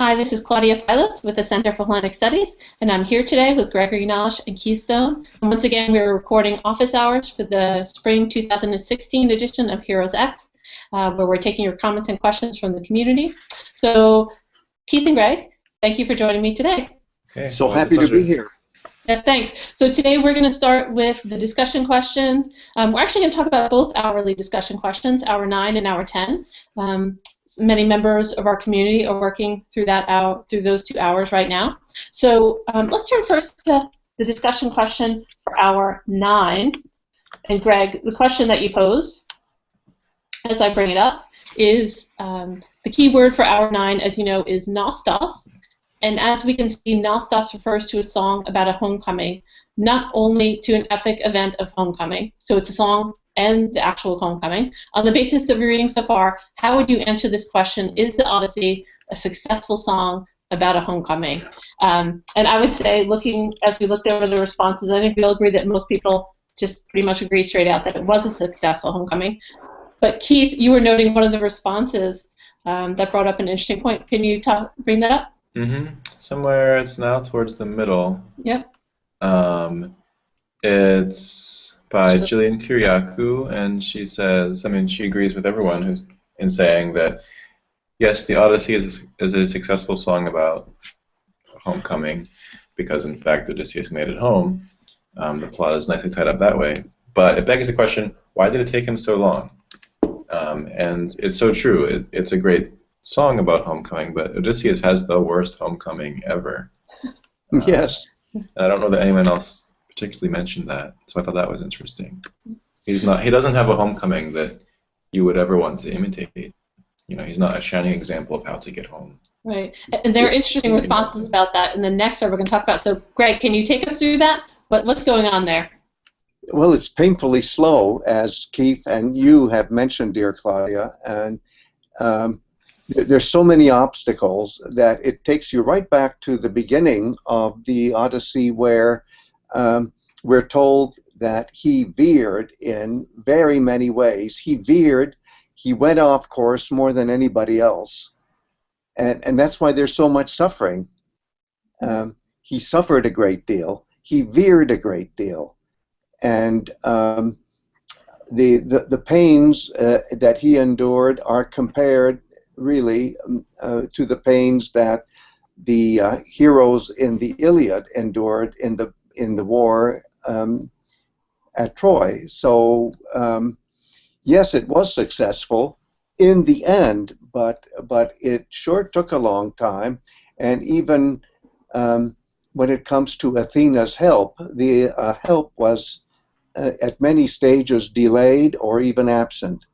Hi, this is Claudia Filos with the Center for Hellenic Studies, and I'm here today with Gregory, Nagy, and Keystone. And once again, we're recording office hours for the spring 2016 edition of HeroesX, where we're taking your comments and questions from the community. So, Keith and Greg, thank you for joining me today. Okay, so happy to be here. Yes, thanks. So today we're going to start with the discussion question. We're actually going to talk about both hourly discussion questions, hour 9 and hour 10. Many members of our community are working through those 2 hours right now. So let's turn first to the discussion question for hour 9. And Greg, the question that you pose, as I bring it up, is the key word for hour 9, as you know, is nostos. And as we can see, nostos refers to a song about a homecoming, not only to an epic event of homecoming. So it's a song and the actual homecoming. On the basis of your reading so far, how would you answer this question? Is the Odyssey a successful song about a homecoming? And I would say, as we looked over the responses, I think we'll agree that most people just pretty much agree straight out that it was a successful homecoming. But Keith, you were noting one of the responses that brought up an interesting point. Can you bring that up? Mm-hmm. Somewhere it's now towards the middle. Yep. It's by Jillian Kiriakou, and she says, she agrees with everyone who's in saying that, yes, the Odyssey is a successful song about homecoming, because in fact Odysseus made it home. The plot is nicely tied up that way. But it begs the question, why did it take him so long? And it's so true. It's a great song about homecoming, but Odysseus has the worst homecoming ever. Yes. I don't know that anyone else particularly mentioned that, so I thought that was interesting. He doesn't have a homecoming that you would ever want to imitate. He's not a shining example of how to get home. Right, and there are interesting responses about that in the next hour we're going to talk about. So, Greg, can you take us through that? What's going on there? Well, it's painfully slow, as Keith and you have mentioned, dear Claudia, and there's so many obstacles that it takes you right back to the beginning of the Odyssey, where we're told that he veered in very many ways. He went off course more than anybody else, and that's why there's so much suffering. He suffered a great deal. He veered a great deal, and the pains that he endured are compared really to the pains that the heroes in the Iliad endured in the war at Troy. So yes, it was successful in the end, but it sure took a long time. And even when it comes to Athena's help, the help was at many stages delayed or even absent.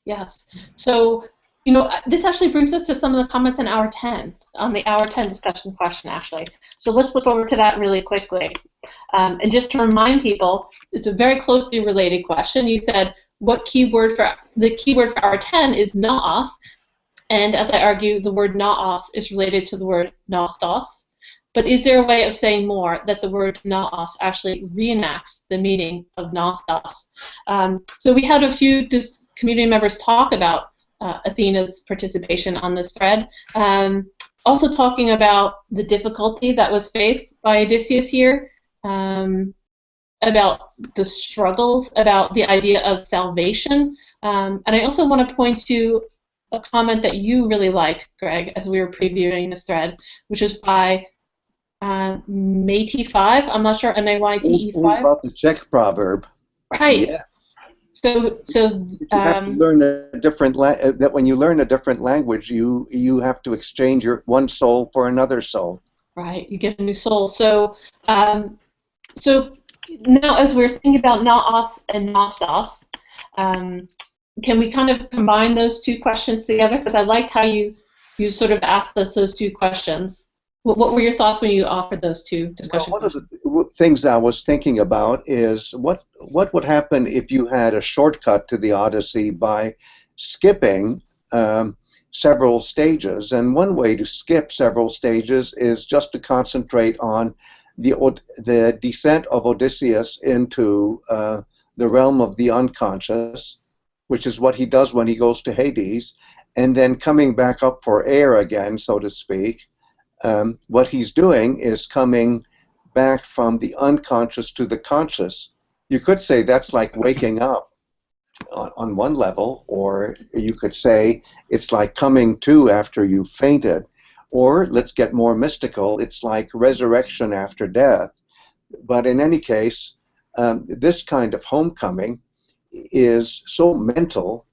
Yes. So, this actually brings us to some of the comments on hour 10, on the hour 10 discussion question, actually. So let's flip over to that really quickly. And just to remind people, it's a very closely related question. You said, the keyword for hour 10 is naos, and as I argue, the word naos is related to the word nostos. But is there a way of saying more that the word naos actually reenacts the meaning of nostos? So we had a few community members talk about Athena's participation on this thread. Also talking about the difficulty that was faced by Odysseus here, about the struggles, about the idea of salvation. And I also want to point to a comment that you really liked, Greg, as we were previewing this thread, which was by Mayte5. I'm not sure, M-A-Y-T-E-5. About the Czech proverb. Right. Yeah. So you have to learn a different that when you learn a different language, you have to exchange one soul for another soul. Right, you get a new soul. So so now as we're thinking about naos and nostos, can we kind of combine those two questions together? Because I like how you sort of asked us those two questions. What were your thoughts when you offered those two discussion questions? One of the things I was thinking about is what would happen if you had a shortcut to the Odyssey by skipping several stages. And one way to skip several stages is just to concentrate on the descent of Odysseus into the realm of the unconscious, which is what he does when he goes to Hades, and then coming back up for air again, so to speak. What he's doing is coming back from the unconscious to the conscious. You could say that's like waking up on one level, or you could say it's like coming to after you fainted, or let's get more mystical, it's like resurrection after death. But in any case, this kind of homecoming is so mental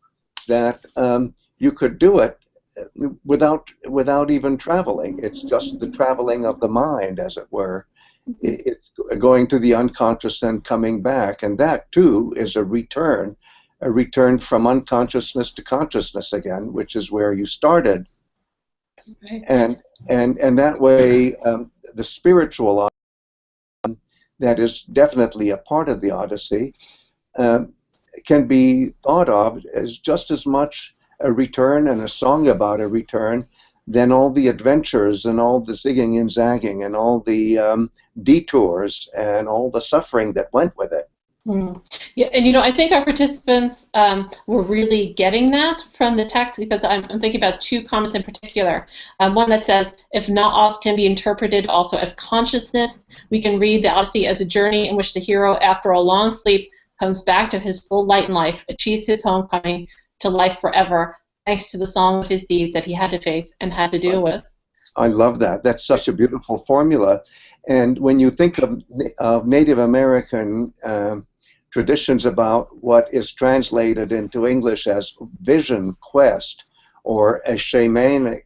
that you could do it without even traveling. It's just the traveling of the mind, as it were. It's going to the unconscious and coming back, and that too is a return from unconsciousness to consciousness again, which is where you started. Right. And that way, the spiritual that is definitely a part of the Odyssey can be thought of as just as much a return and a song about a return than all the adventures and all the zigging and zagging and all the detours and all the suffering that went with it. Yeah, and I think our participants were really getting that from the text, because I'm thinking about two comments in particular. One that says, if nēpios can be interpreted also as consciousness, we can read the Odyssey as a journey in which the hero, after a long sleep, comes back to his full light in life, achieves his homecoming to life forever, thanks to the song of his deeds that he had to face and had to deal with. I love that. That's such a beautiful formula. And when you think of Native American traditions about what is translated into English as vision quest, or a shamanic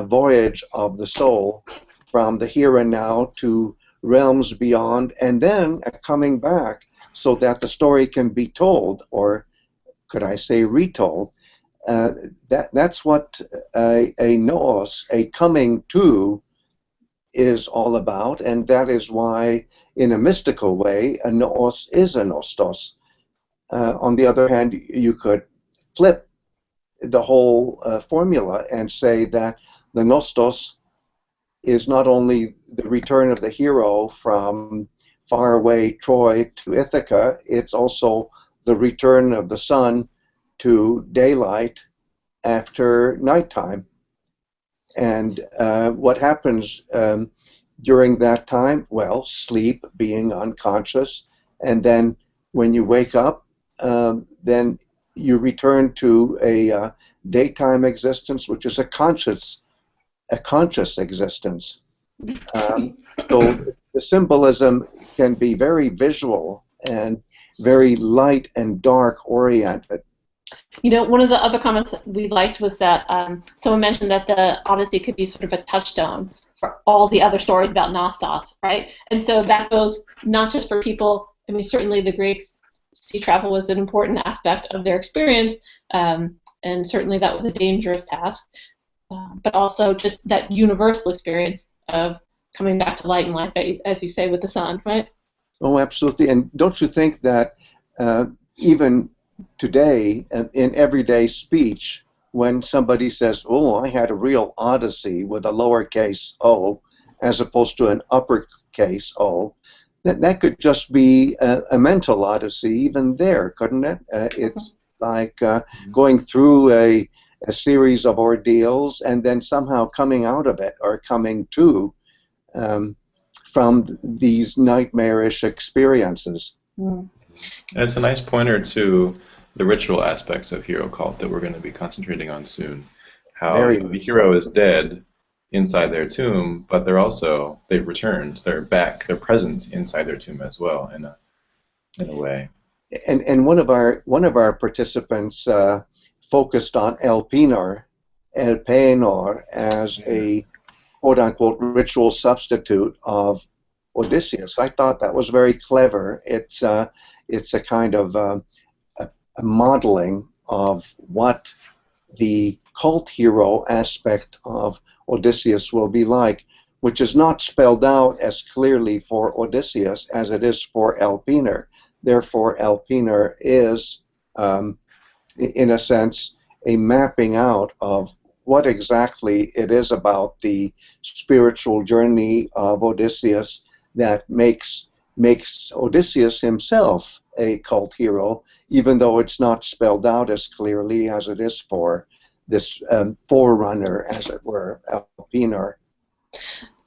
voyage of the soul from the here and now to realms beyond, and then coming back so that the story can be told, or could I say retold. That's what a nēpios, a coming to, is all about, and that is why, in a mystical way, a nēpios is a nostos. On the other hand, you could flip the whole formula and say that the nostos is not only the return of the hero from faraway Troy to Ithaca, it's also the return of the sun to daylight after nighttime. And what happens during that time? Well, sleep, being unconscious, and then when you wake up, then you return to a daytime existence, which is a conscious existence. So the symbolism can be very visual and very light and dark oriented. One of the other comments that we liked was that someone mentioned that the Odyssey could be sort of a touchstone for all the other stories about nēpios, right? And so that goes not just for people, I mean, certainly the Greeks, sea travel was an important aspect of their experience, and certainly that was a dangerous task, but also just that universal experience of coming back to light and life, as you say, with the sun, right? Oh, absolutely. And don't you think that even today, in everyday speech, when somebody says, oh, I had a real Odyssey with a lowercase o, as opposed to an uppercase o, that could just be a mental Odyssey even there, couldn't it? It's like going through a series of ordeals and then somehow coming out of it, or coming to, from these nightmarish experiences. And it's a nice pointer to the ritual aspects of hero cult that we're going to be concentrating on soon. How the hero is dead inside their tomb, but they've returned. They're back. They're present inside their tomb as well, in a way. And one of our participants focused on Elpenor as a quote unquote ritual substitute of Odysseus. I thought that was very clever. It's a kind of a modeling of what the cult hero aspect of Odysseus will be like, which is not spelled out as clearly for Odysseus as it is for Elpenor. Therefore, Elpenor is, in a sense, a mapping out of what exactly it is about the spiritual journey of Odysseus that makes Odysseus himself a cult hero, even though it's not spelled out as clearly as it is for this forerunner, as it were, Elpenor.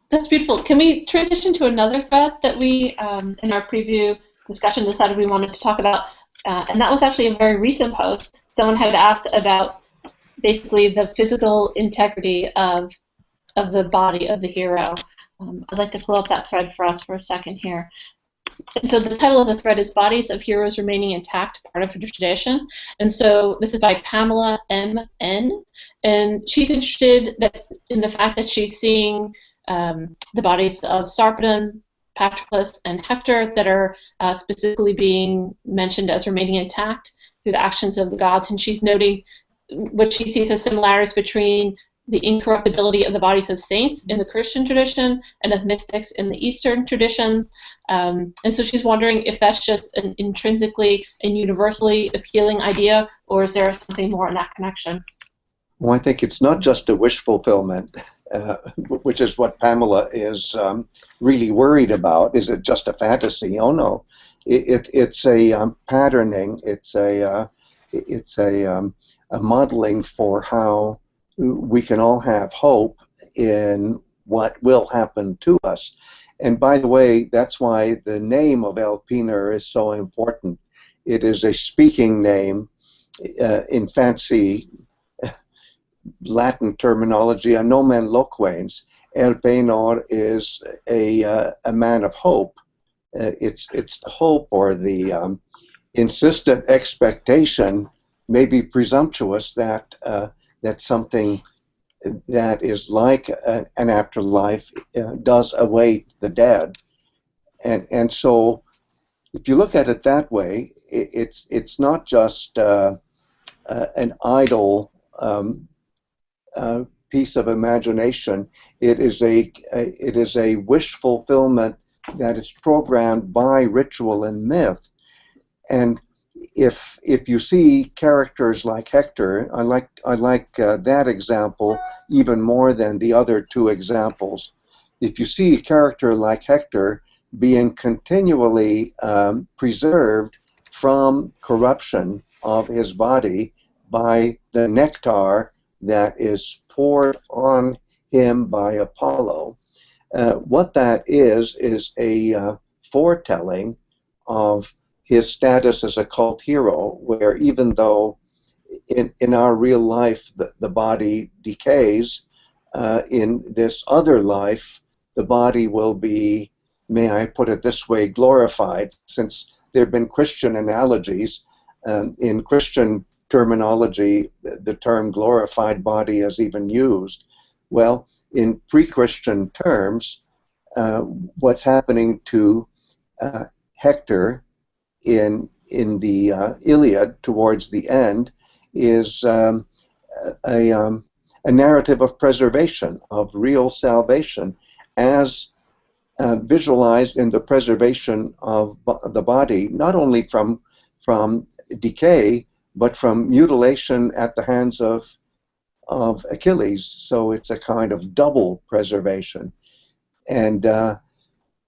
That's beautiful. Can we transition to another thread that we, in our preview discussion, decided we wanted to talk about? And that was actually a very recent post. Someone had asked about basically the physical integrity of the body of the hero. I'd like to pull up that thread for us for a second here. And so the title of the thread is Bodies of Heroes Remaining Intact, Part of the Tradition. And so this is by Pamela M.N. And she's interested in the fact that she's seeing the bodies of Sarpedon, Patroclus, and Hector that are specifically being mentioned as remaining intact through the actions of the gods. And she's noting what she sees as similarities between the incorruptibility of the bodies of saints in the Christian tradition and of mystics in the Eastern traditions. And so she's wondering if that's just an intrinsically and universally appealing idea, or is there something more in that connection? Well, I think it's not just a wish fulfillment, which is what Pamela is really worried about. Is it just a fantasy? Oh no, it's a patterning. It's a modeling for how we can all have hope in what will happen to us. And by the way, that's why the name of Elpenor is so important. It is a speaking name in fancy Latin terminology, a nomen loquens. Elpenor is a man of hope. It's the hope or the insistent expectation, maybe presumptuous, that something that is like an afterlife does await the dead. And so if you look at it that way, it's not just an idle piece of imagination. It is a wish fulfillment that is programmed by ritual and myth. And if you see characters like Hector, I like that example even more than the other two examples. If you see a character like Hector being continually preserved from corruption of his body by the nectar that is poured on him by Apollo, what that is a foretelling of his status as a cult hero, where even though in our real life the body decays, in this other life the body will be, may I put it this way, glorified. Since there have been Christian analogies, in Christian terminology the term glorified body is even used. Well, in pre-Christian terms, what's happening to Hector in the Iliad towards the end is a narrative of preservation, of real salvation, as visualized in the preservation of the body, not only from decay, but from mutilation at the hands of Achilles. So it's a kind of double preservation. And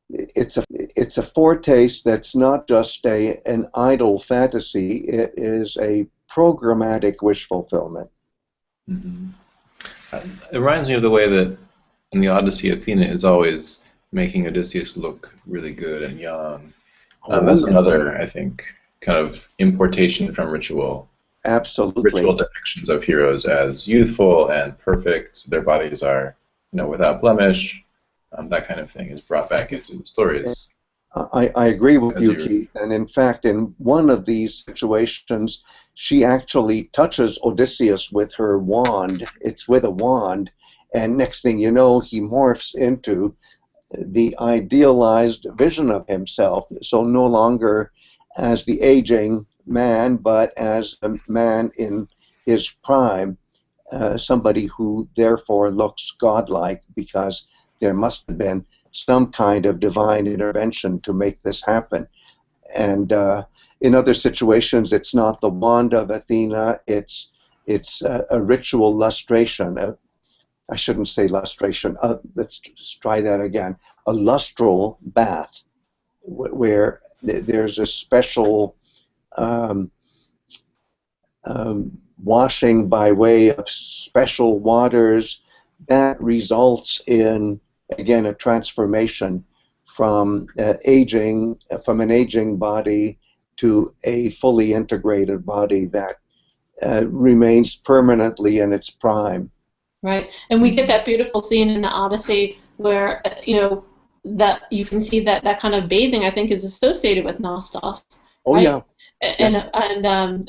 it's a foretaste that's not just an idle fantasy. It is a programmatic wish fulfillment. Mm-hmm. It reminds me of the way that in the Odyssey, Athena is always making Odysseus look really good and young. That's another, I think, kind of importation from ritual. Absolutely. Ritual depictions of heroes as youthful and perfect. Their bodies are, without blemish. That kind of thing is brought back into the stories. I agree with you, Keith. And in fact, in one of these situations, she actually touches Odysseus with her wand. It's with a wand. And next thing you know, he morphs into the idealized vision of himself. So no longer as the aging man, but as a man in his prime, somebody who therefore looks godlike, because there must have been some kind of divine intervention to make this happen. And in other situations, it's not the wand of Athena, it's a ritual lustration. I shouldn't say lustration, let's try that again. A lustral bath, where there's a special washing by way of special waters that results in, again, a transformation from an aging body to a fully integrated body that remains permanently in its prime. Right, and we get that beautiful scene in the Odyssey where that you can see that kind of bathing, I think, is associated with Nostos. Oh, right? yeah. And Yes.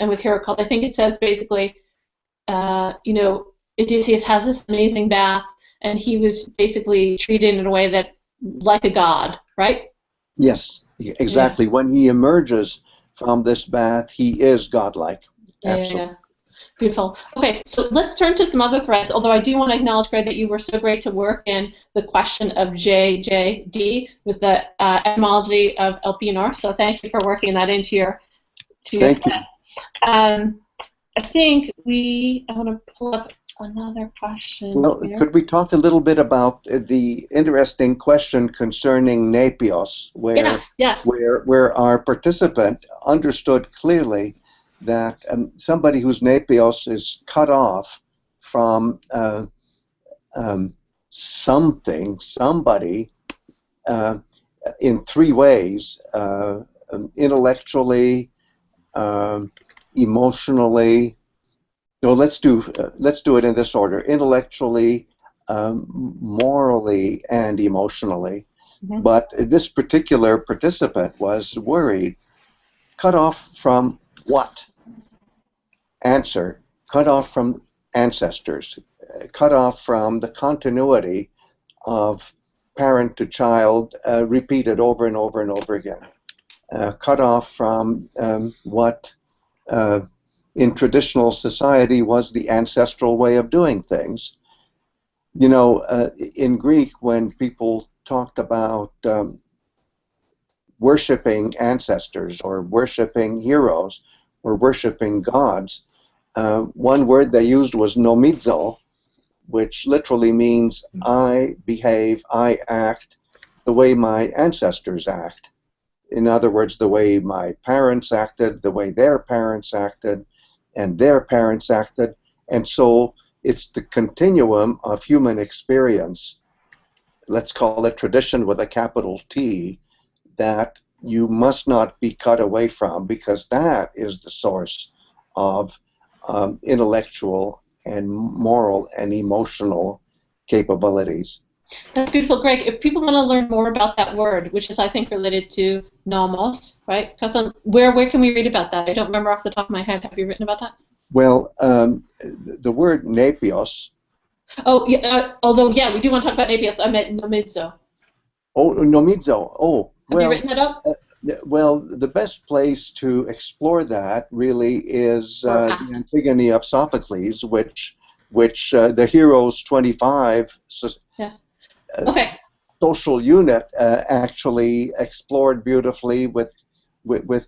and with Hero Cult, I think it says basically, Odysseus has this amazing bath, and he was basically treated in a way that like a god, right? Yes, exactly. Yeah. When he emerges from this bath, he is godlike. Yeah, Absolutely. yeah. Beautiful. Okay, so let's turn to some other threads, although I do want to acknowledge, Greg, that you were so great to work in the question of JJD with the etymology of Elpenor, so thank you for working that into your Thank you. thread. I think I want to pull up another question Well, here. could we talk a little bit about the interesting question concerning nēpios, Yes. where our participant understood clearly that somebody whose nēpios is cut off from somebody in three ways: intellectually, emotionally. No, let's do it in this order: intellectually, morally, and emotionally. Mm-hmm. But this particular participant was worried. Cut off from what? Answer: cut off from ancestors. Cut off from the continuity of parent to child, repeated over and over and over again. Cut off from what in traditional society was the ancestral way of doing things. In Greek, when people talked about worshiping ancestors or worshiping heroes or worshiping gods, one word they used was nomizo, which literally means I behave, I act the way my ancestors act. In other words, the way my parents acted, the way their parents acted, and their parents acted. And so it's the continuum of human experience, let's call it tradition with a capital T, that you must not be cut away from, because that is the source of intellectual and moral and emotional capabilities. That's beautiful, Greg. If people want to learn more about that word, which is, I think, related to nomos, right? Because where can we read about that? I don't remember off the top of my head. Have you written about that? Well, the word nēpios. Oh, yeah. Although, yeah, we do want to talk about nēpios. I meant nomizo. Oh, nomizo. Oh, Have you written that up? Well, the best place to explore that really is the Antigone of Sophocles, which the Heroes 25 social unit actually explored beautifully with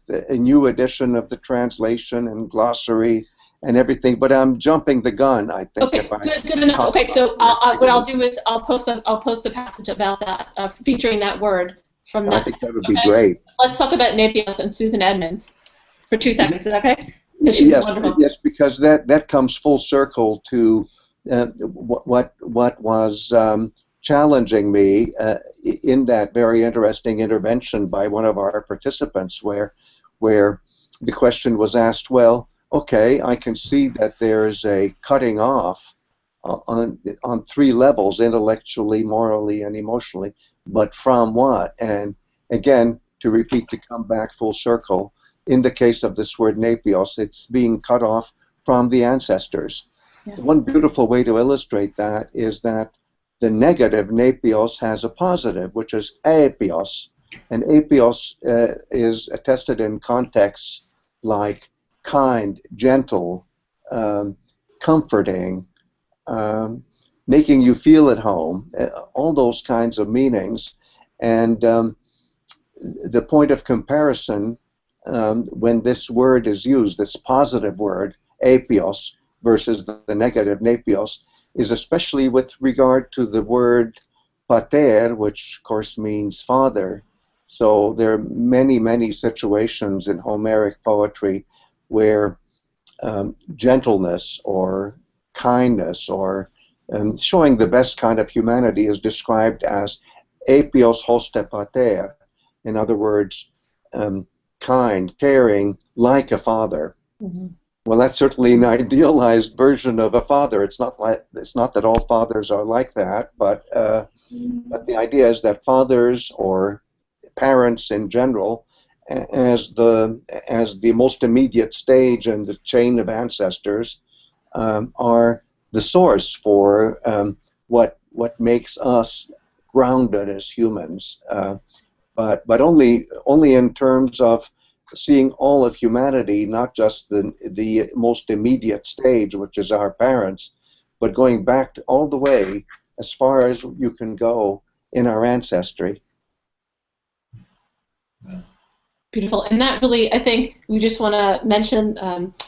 a new edition of the translation and glossary and everything. But I'm jumping the gun, I think. Okay, good enough. Okay, so what I'll do is I'll post a passage about that, featuring that word from that. I think that would be great. Let's talk about nēpios and Susan Edmonds for 2 seconds. Is that okay? She's wonderful. Yes, because that comes full circle to what was challenging me in that very interesting intervention by one of our participants, where the question was asked, well, okay, I can see that there is a cutting off on three levels: intellectually, morally, and emotionally, but from what? And again, to repeat, to come back full circle, in the case of this word nēpios, it's being cut off from the ancestors. Yeah. One beautiful way to illustrate that is that the negative nēpios has a positive, which is ēpios. And ēpios is attested in contexts like kind, gentle, comforting, making you feel at home, all those kinds of meanings. And the point of comparison, when this word is used, this positive word, ēpios, versus the negative nēpios, is especially with regard to the word pater, which of course means father, So there are many, many situations in Homeric poetry where gentleness or kindness or showing the best kind of humanity is described as nēpios hoste pater. In other words, kind, caring, like a father. Mm-hmm. Well, that's certainly an idealized version of a father. It's not that all fathers are like that, but the idea is that fathers or parents in general, as the most immediate stage in the chain of ancestors, are the source for what makes us grounded as humans. But only in terms of seeing all of humanity, not just the most immediate stage, which is our parents, but going back all the way as far as you can go in our ancestry. Beautiful. And that really, I think we just want to mention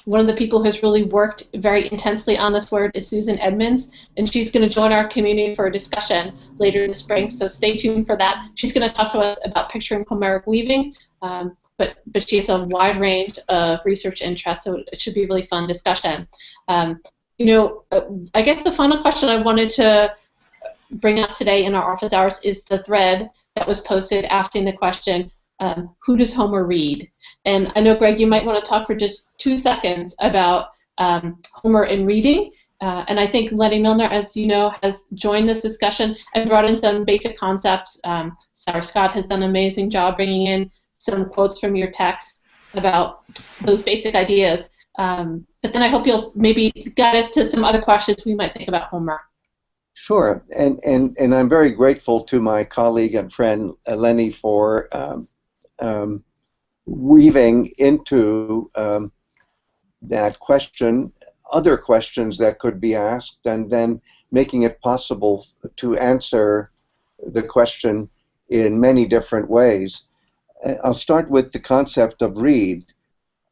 one of the people who has really worked very intensely on this word is Susan Edmonds, and she's going to join our community for a discussion later this spring, so stay tuned for that. She's going to talk to us about picturing Homeric weaving, but she has a wide range of research interests, so it should be a really fun discussion. You know, I guess the final question I wanted to bring up today in our office hours is the thread that was posted asking the question, who does Homer read? And I know, Greg, you might want to talk for just 2 seconds about Homer and reading. And I think Lenny Milner, as you know, has joined this discussion and brought in some basic concepts. Sarah Scott has done an amazing job bringing in some quotes from your text about those basic ideas. But then I hope you'll maybe guide us to some other questions we might think about Homer. Sure, and I'm very grateful to my colleague and friend Lenny for weaving into that question other questions that could be asked, and then making it possible to answer the question in many different ways. I'll start with the concept of read.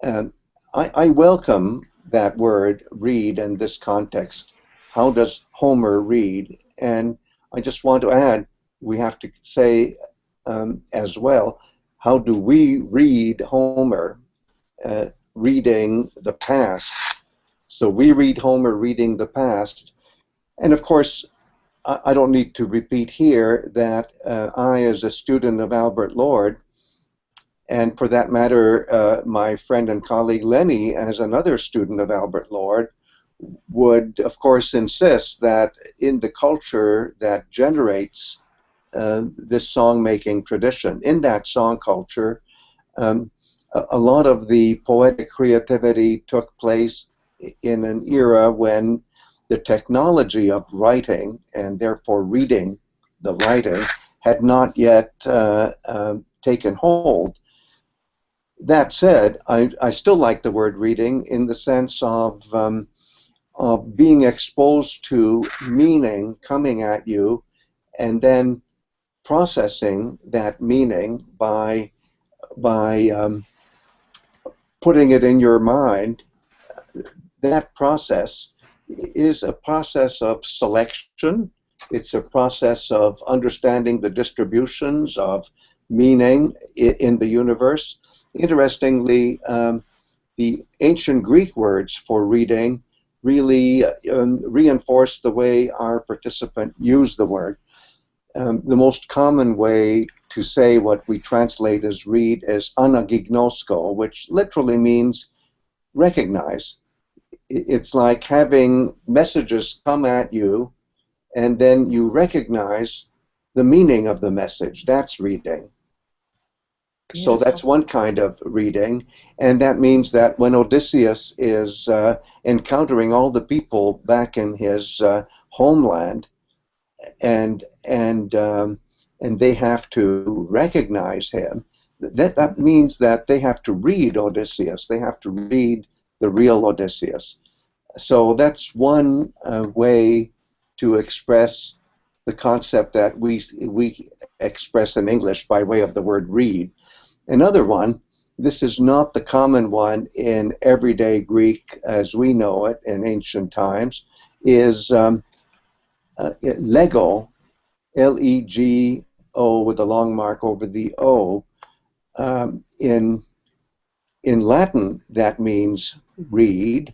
I welcome that word read in this context. How does Homer read? And I just want to add, we have to say as well, how do we read Homer, reading the past? So we read Homer reading the past. And of course, I don't need to repeat here that I, as a student of Albert Lord, and for that matter, my friend and colleague Lenny, as another student of Albert Lord, would, of course, insist that in the culture that generates this song-making tradition, in that song culture, a lot of the poetic creativity took place in an era when the technology of writing, and therefore reading the writing, had not yet taken hold. That said, I still like the word reading in the sense of being exposed to meaning coming at you and then processing that meaning by putting it in your mind. That process is a process of selection. It's a process of understanding the distributions of meaning in the universe. Interestingly, the ancient Greek words for reading really reinforce the way our participant used the word. The most common way to say what we translate as read is anagignosko, which literally means recognize. It's like having messages come at you and then you recognize the meaning of the message. That's reading. So that's one kind of reading, and that means that when Odysseus is encountering all the people back in his homeland, and they have to recognize him, that means that they have to read Odysseus. They have to read the real Odysseus. So that's one way to express the concept that we express in English by way of the word read. Another one, this is not the common one in everyday Greek as we know it in ancient times, is lego, L-E-G-O, O with a long mark over the O. In Latin, that means read,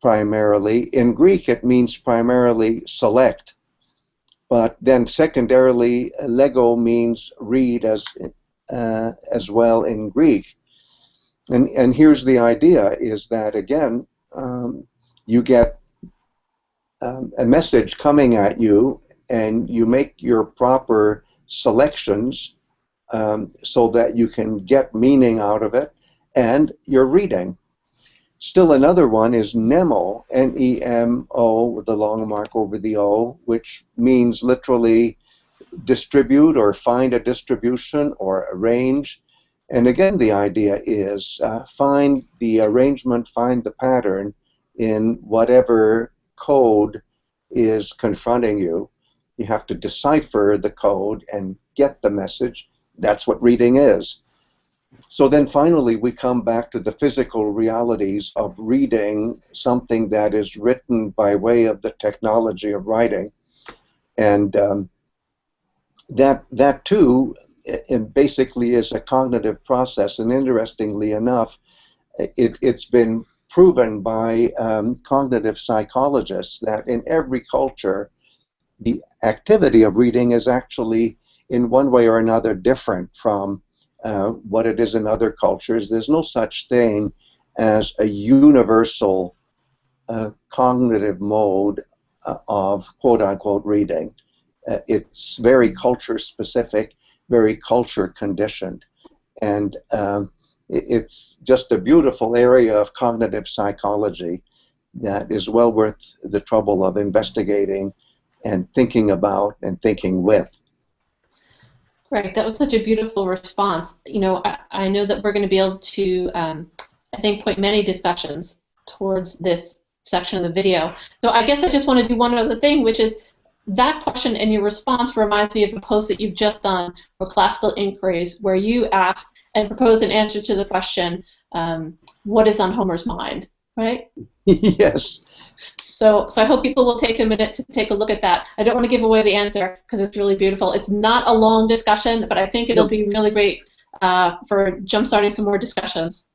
primarily. In Greek, it means primarily select. But then secondarily, lego means read as well in Greek. And here's the idea, is that, again, you get a message coming at you, and you make your proper selections so that you can get meaning out of it, and you're reading. Still another one is Nemo, N-E-M-O, with the long mark over the O, which means literally distribute or find a distribution or arrange. And again, the idea is find the arrangement, find the pattern in whatever code is confronting you. You have to decipher the code and get the message. That's what reading is. So then finally we come back to the physical realities of reading something that is written by way of the technology of writing. And that too basically is a cognitive process. And interestingly enough, it's been proven by cognitive psychologists that in every culture, the activity of reading is actually in one way or another different from what it is in other cultures. There's no such thing as a universal cognitive mode of quote-unquote reading. It's very culture-specific, very culture-conditioned, and it's just a beautiful area of cognitive psychology that is well worth the trouble of investigating and thinking about and thinking with. Right, that was such a beautiful response. You know, I know that we're going to be able to, I think, point many discussions towards this section of the video. So I guess I just want to do one other thing, which is that question and your response reminds me of a post that you've just done for Classical Inquiries, where you asked and proposed an answer to the question, what is on Homer's mind, right? Yes. So I hope people will take a minute to take a look at that. I don't want to give away the answer because it's really beautiful. It's not a long discussion, but I think it'll be really great for jump-starting some more discussions.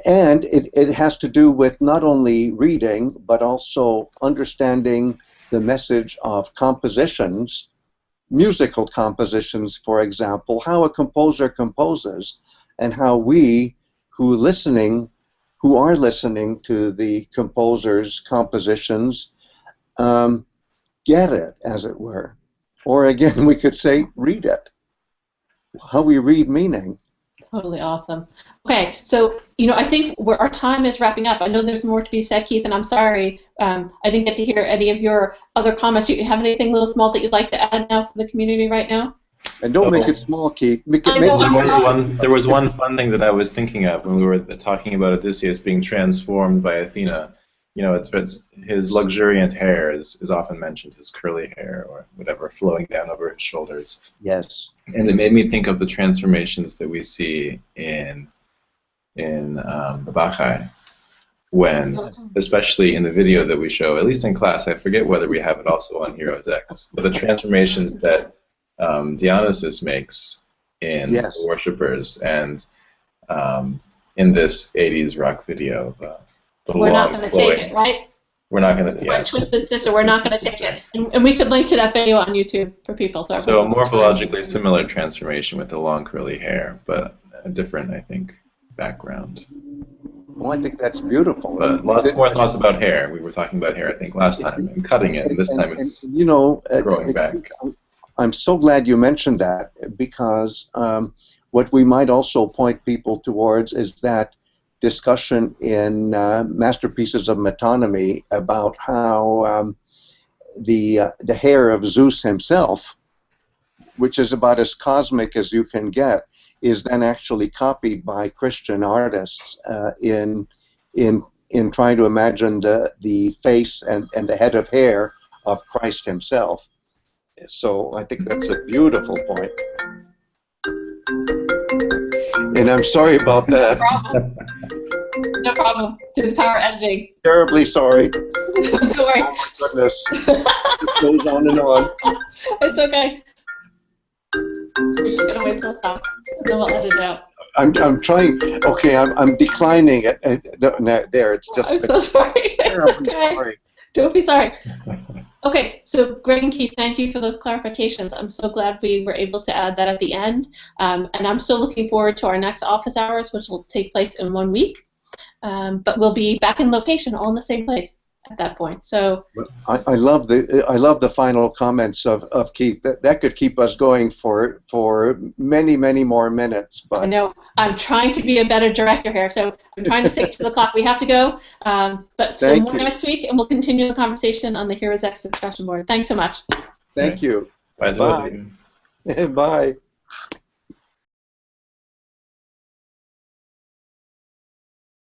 And it has to do with not only reading, but also understanding the message of compositions, musical compositions, for example, how a composer composes, and how we who are listening to the composer's compositions get it, as it were. Or again, we could say read it. How we read meaning. Totally awesome. Okay, so I think our time is wrapping up. I know there's more to be said, Keith, and I'm sorry I didn't get to hear any of your other comments. You have anything little small that you'd like to add now for the community right now? And don't make it small, Keith. There was one fun thing that I was thinking of when we were talking about Odysseus being transformed by Athena. It's his luxuriant hair is often mentioned, his curly hair or whatever flowing down over his shoulders. Yes. And it made me think of the transformations that we see in the Bacchae, when, especially in the video that we show, at least in class, I forget whether we have it also on HeroesX, but the transformations that Dionysus makes in the worshippers, and in this 80s rock video. We're not going to take it, right? We're not going to. Yeah. Twisted Sister, we're not going to take it. And we could link to that video on YouTube for people. So a morphologically similar transformation with the long curly hair, but a different, I think, background. Well, I think that's beautiful. But lots more thoughts about hair. We were talking about hair, I think, last time, and cutting it. And this time it's growing back. I'm so glad you mentioned that, because what we might also point people towards is that discussion in Masterpieces of Metonymy about how the hair of Zeus himself, which is about as cosmic as you can get, is then actually copied by Christian artists in trying to imagine the face and the head of hair of Christ himself. So I think that's a beautiful point. And I'm sorry about that. No problem. To the power editing. Terribly sorry. Don't worry. Oh my goodness. It goes on and on. It's okay. We're just gonna wait till it stops, and then we'll edit it out. I'm trying. Okay, I'm declining it. No, there, it's just. I'm so sorry. It's okay. Sorry. Don't be sorry. Okay, so Greg and Keith, thank you for those clarifications. I'm so glad we were able to add that at the end. And I'm still looking forward to our next office hours, which will take place in 1 week. But we'll be back in location, all in the same place at that point. So I love the final comments of Keith. That could keep us going for many more minutes. But I know I'm trying to be a better director here, so I'm trying to stick to the clock. We have to go, but so more next week, and we'll continue the conversation on the HeroesX discussion board. Thanks so much. Thank you. Bye. Bye. Bye.